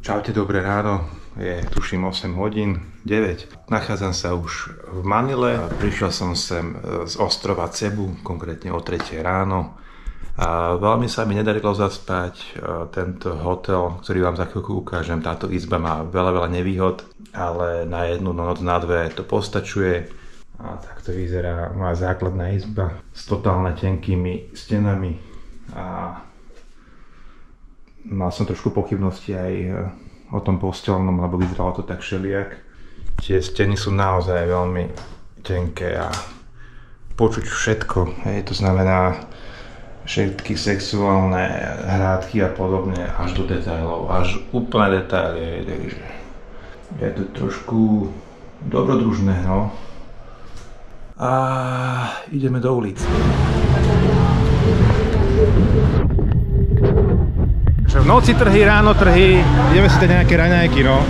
Čaute, dobré ráno. Je tuším 8 hodín, 9. Nachádzam sa už v Manile. Prišiel som sem z ostrova Cebu, konkrétne o 3 ráno. A veľmi sa mi nedarilo zaspať. Tento hotel, ktorý vám za chvíľku ukážem, táto izba má veľa nevýhod, ale na jednu noc, na dve to postačuje. A takto vyzerá moja základná izba s totálne tenkými stenami. A mal som trošku pochybnosti aj o tom postelnom, lebo vyzeralo to tak všelijak. Tie steny sú naozaj veľmi tenké a počuť všetko. To znamená všetky sexuálne hrádky a podobne až do detailov, až úplné detaily. Takže je to trošku dobrodružné, no. A ideme do ulic. V noci trhy, ráno trhy, ideme si dať nejaké raňajky, no.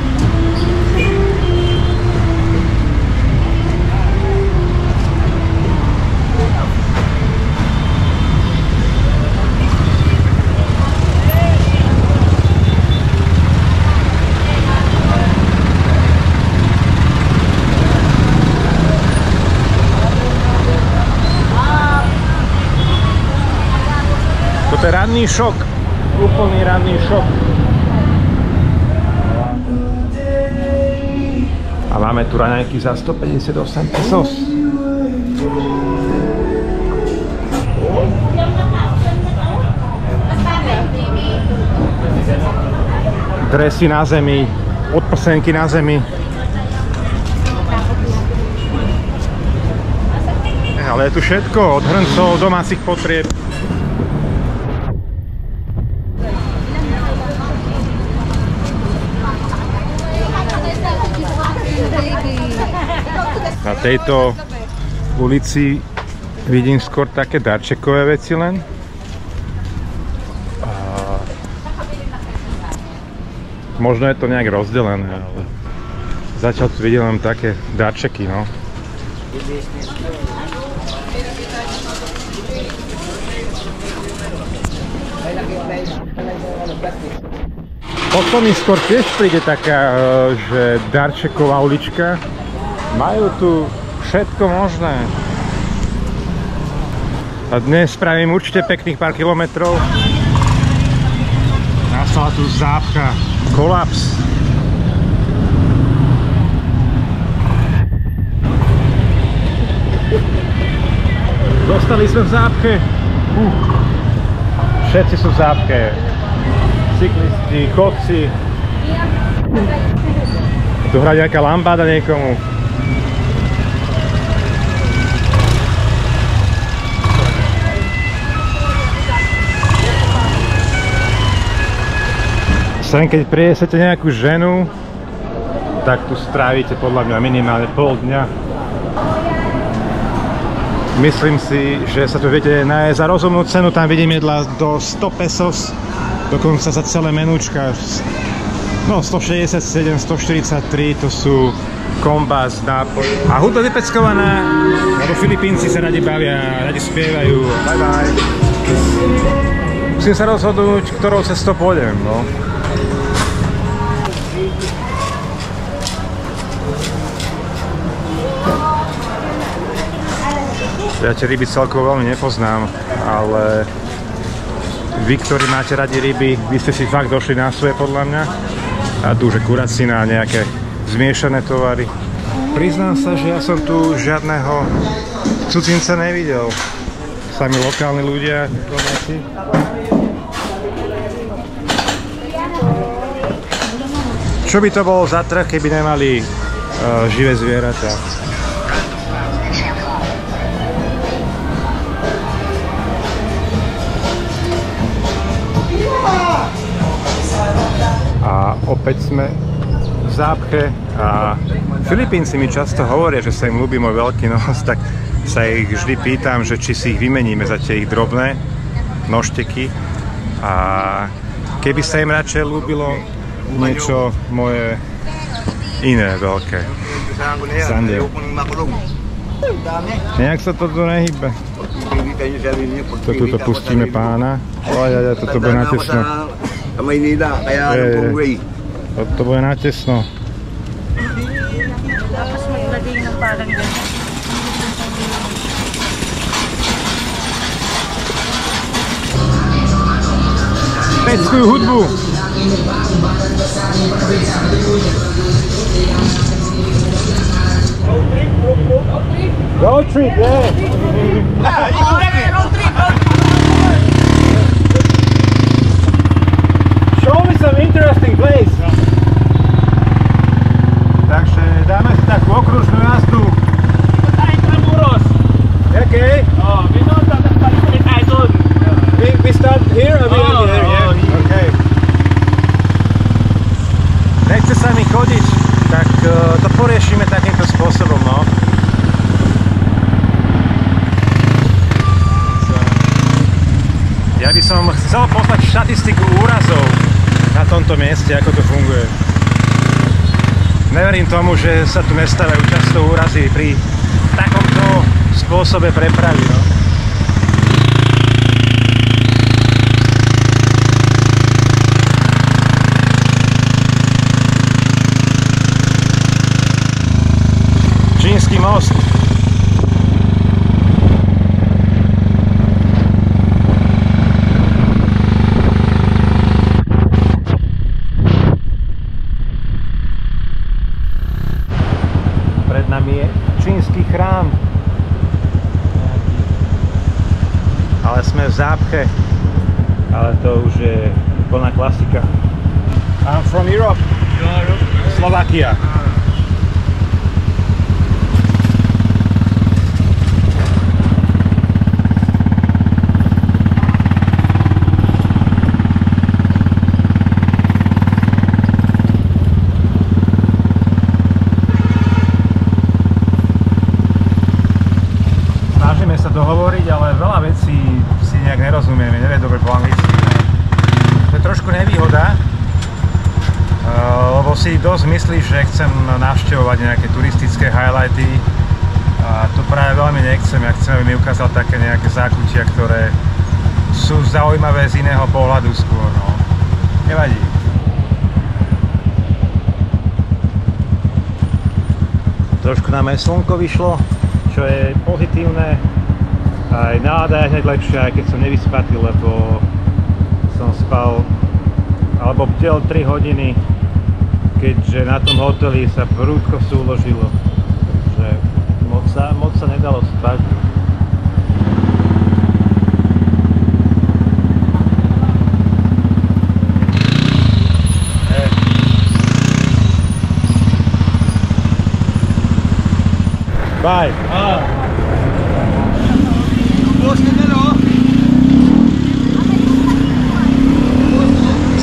Toto je ranný šok. Úplný ranný šok. A máme tu raňajky za 158 pesos. Dresy na zemi, odprsenky na zemi. Ale je tu všetko, od hrncov, domácich potrieb. Na tejto ulici vidím skôr také darčekové veci len. A možno je to nejak rozdelené, ale zatiaľ tu vidím len také darčeky, no. Potom mi skôr tiež príde taká, že darčeková ulička. Majú tu všetko možné. A dnes spravím určite pekných pár kilometrov. Nastala tu zápcha, kolaps. Dostali sme v zápche. Všetci sú v zápche. Cyklisti, chodci. Tu hrá nejaká lambáda niekomu. Sem keď prijesete nejakú ženu, tak tu strávite podľa mňa minimálne pol dňa. Myslím si, že sa tu viete nájsť za rozumnú cenu, tam vidím jedla do 100 pesos, dokonca za celé menúčka. No 167, 143, to sú kombás, nápoj. A hudba vypeckovaná, lebo Filipínci sa radi bavia, radi spievajú. Bye bye. Musím sa rozhodnúť, ktorou cestou pôjdem, no. Ja tie ryby celkovo veľmi nepoznám, ale vy, ktorí máte radi ryby, vy ste si fakt došli na svoje podľa mňa. A tu už je kuracina a nejaké zmiešané tovary. Priznám sa, že ja som tu žiadneho cudzinca nevidel. Sami lokálni ľudia, domáci. Čo by to bolo za trh, keby nemali živé zvieratá? A opäť sme v zápche a Filipínci mi často hovoria, že sa im ľúbi môj veľký nos, tak sa ich vždy pýtam, že či si ich vymeníme za tie ich drobné nožteky a keby sa im radšej ľúbilo niečo moje iné veľké. Sande. Nejak sa to tu nehybe. To tuto pustíme pána. Toto bude natesno. To bude natesno. Tapos maglagay ng parang gano'n. Švédskou hudbu. Road trip, yeah. Show me some interesting place. Takže dáme si takú okružnú jazdu. Okay. We start here or we end here? Yeah? Okay. Nechce sa mi chodiť, tak to poriešime takýmto spôsobom, no. Ja by som chcel poznať štatistiku úrazov na tomto mieste, ako to funguje. Neverím tomu, že sa tu nestávajú často úrazy pri takomto spôsobe prepravy, no. Čínsky most. Pred nami je čínsky chrám. Ale sme v zápche. Ale to už je plná klasika. I'm from Europe. Slovakia. Snažíme sa dohovoriť, ale veľa vecí si nejak nerozumieme, nevie dobre po anglicky. To je trošku nevýhoda, lebo si dosť myslíš, že chcem navštevovať nejaké turistické highlighty a to práve veľmi nechcem. Ja chcem, aby mi ukázal také nejaké zákutia, ktoré sú zaujímavé z iného pohľadu skôr, no. Nevadí. Trošku nám aj slnko vyšlo, čo je pozitívne. Aj nálada je hneď lepšia, aj keď som nevyspatý, lebo som spal alebo bdel 3 hodiny, keďže na tom hoteli sa prúdko súložilo, takže moc sa nedalo spať. Bye.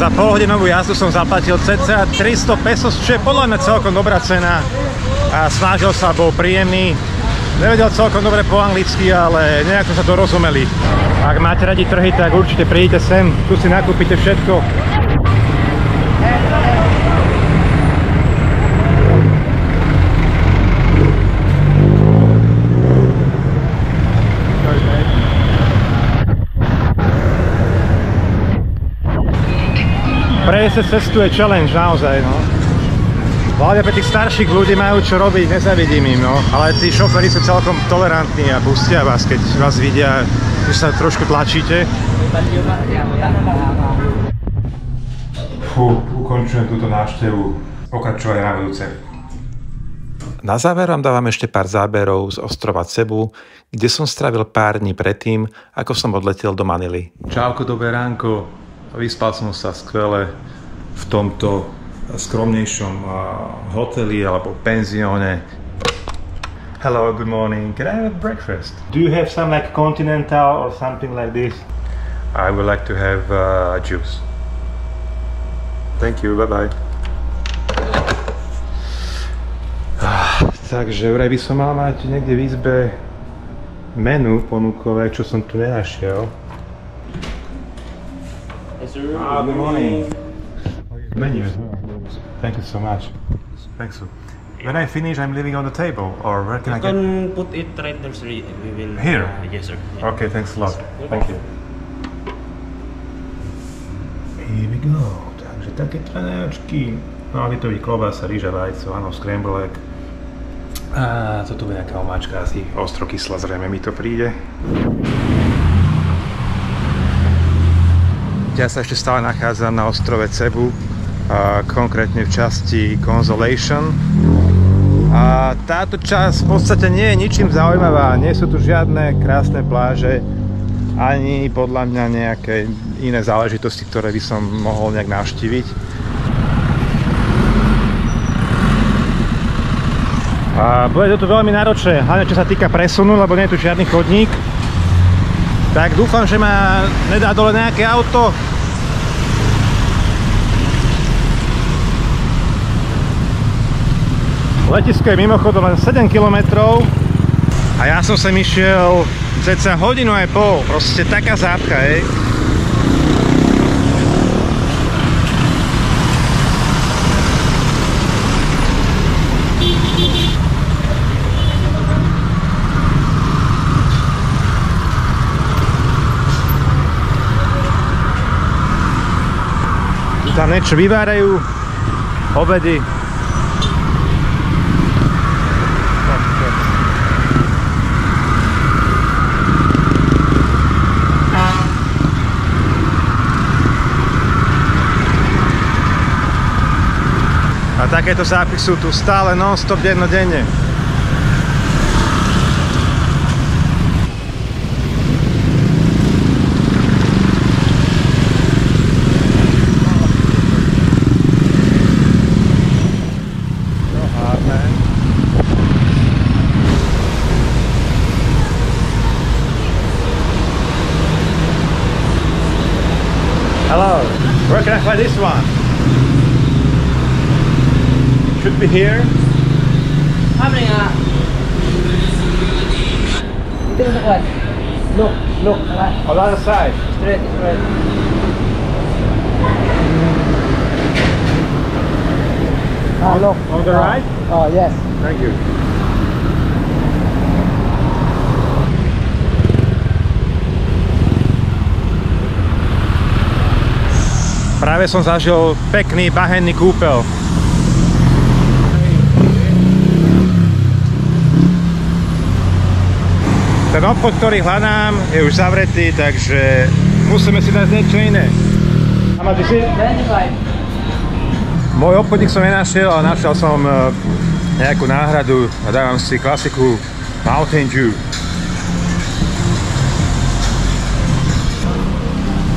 Za polhodinovú jazdu som zaplatil cca 300 pesos, čo je podľa mňa celkom dobrá cena. A snažil sa, bol príjemný. Nevedel celkom dobre po anglicky, ale nejako sa dorozumeli. Ak máte radi trhy, tak určite príďte sem, tu si nakúpite všetko. Prejsť cestu je challenge naozaj, no. Hlavne pre tých starších ľudí majú čo robiť, nezavidím im, no. Ale tí šoféri sú celkom tolerantní a pustia vás, keď vás vidia, že sa trošku tlačíte. Ukončujem túto návštevu. Pokračovať na budúce. Na záver vám dávam ešte pár záberov z ostrova Cebu, kde som strávil pár dní predtým, ako som odletel do Manily. Čauko, dobré ránko. Vyspal som sa skvele v tomto skromnejšom hoteli alebo penzióne. Hello, good morning. Can I have breakfast? Do you have some like continental or something like this? I would like to have juice. Thank you, bye bye. Takže vraj by som mal mať niekde v izbe menu ponukové, čo som tu nenašiel. Good morning. Menu as well. Thank you so much. Thanks. When I finish, I'm leaving on the table, or where can I get? You can put it right there, sir. We will. Here? Yes, sir. Yeah. Okay, thanks a lot. Thank you. Here we go. Takže také tranáčky. No a to byť klobása, rýža, vajco, áno, scramble egg. A toto bude nejaká omáčka, asi ostrokyslá, zrejme mi to príde. Ja sa ešte stále nachádzam na ostrove Cebu, konkrétne v časti Consolation. A táto časť v podstate nie je ničím zaujímavá, nie sú tu žiadne krásne pláže, ani podľa mňa nejaké iné záležitosti, ktoré by som mohol nejak navštíviť. A bude to tu veľmi náročné, hlavne čo sa týka presunu, lebo nie je tu žiadny chodník. Tak dúfam, že ma nedá dole nejaké auto. Letisko je mimochodom len 7 km a ja som sem išiel cca hodinu aj pol, proste taká zápcha, hej. Tam niečo vyvárajú, obedy. A takéto zápchy sú tu stále non-stop dennodenne. Hello, where can I find this one? Should be here. Hamling ah. Ito yung nakuha. Look. On the other side. Straight. Look. On the right? Oh, yes. Thank you. Práve som zažil pekný bahenný kúpeľ. Ten obchod, ktorý hľadám, je už zavretý, takže musíme si dať niečo iné. A máte si? 25. Môj obchodník som nenašiel, ale našiel som nejakú náhradu a dávam si klasiku Mountain Dew.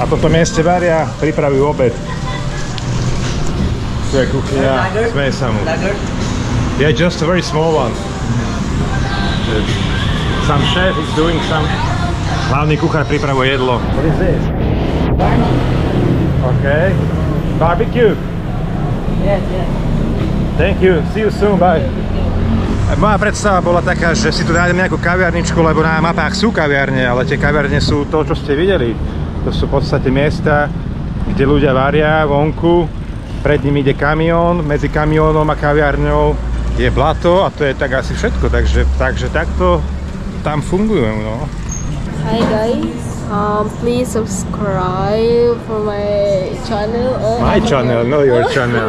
A v tomto mieste varia, pripravujú obed. Tu je kuchyňa, smeje sa mu. Yeah, just a very small one. Some chef is doing some... Hlavný kuchár pripravuje jedlo. What is this? Okay. Barbecue? Yes. Thank you, see you soon, bye. Moja predstava bola taká, že si tu nájdem nejakú kaviarničku, lebo na mapách sú kaviarne, ale tie kaviarne sú to, čo ste videli. To sú v podstate miesta, kde ľudia varia vonku, pred nimi ide kamión, medzi kamiónom a kaviarňou je blato a to je tak asi všetko, takže takto tam fungujú, no. Hi guys, please subscribe for my channel. My channel, no your channel.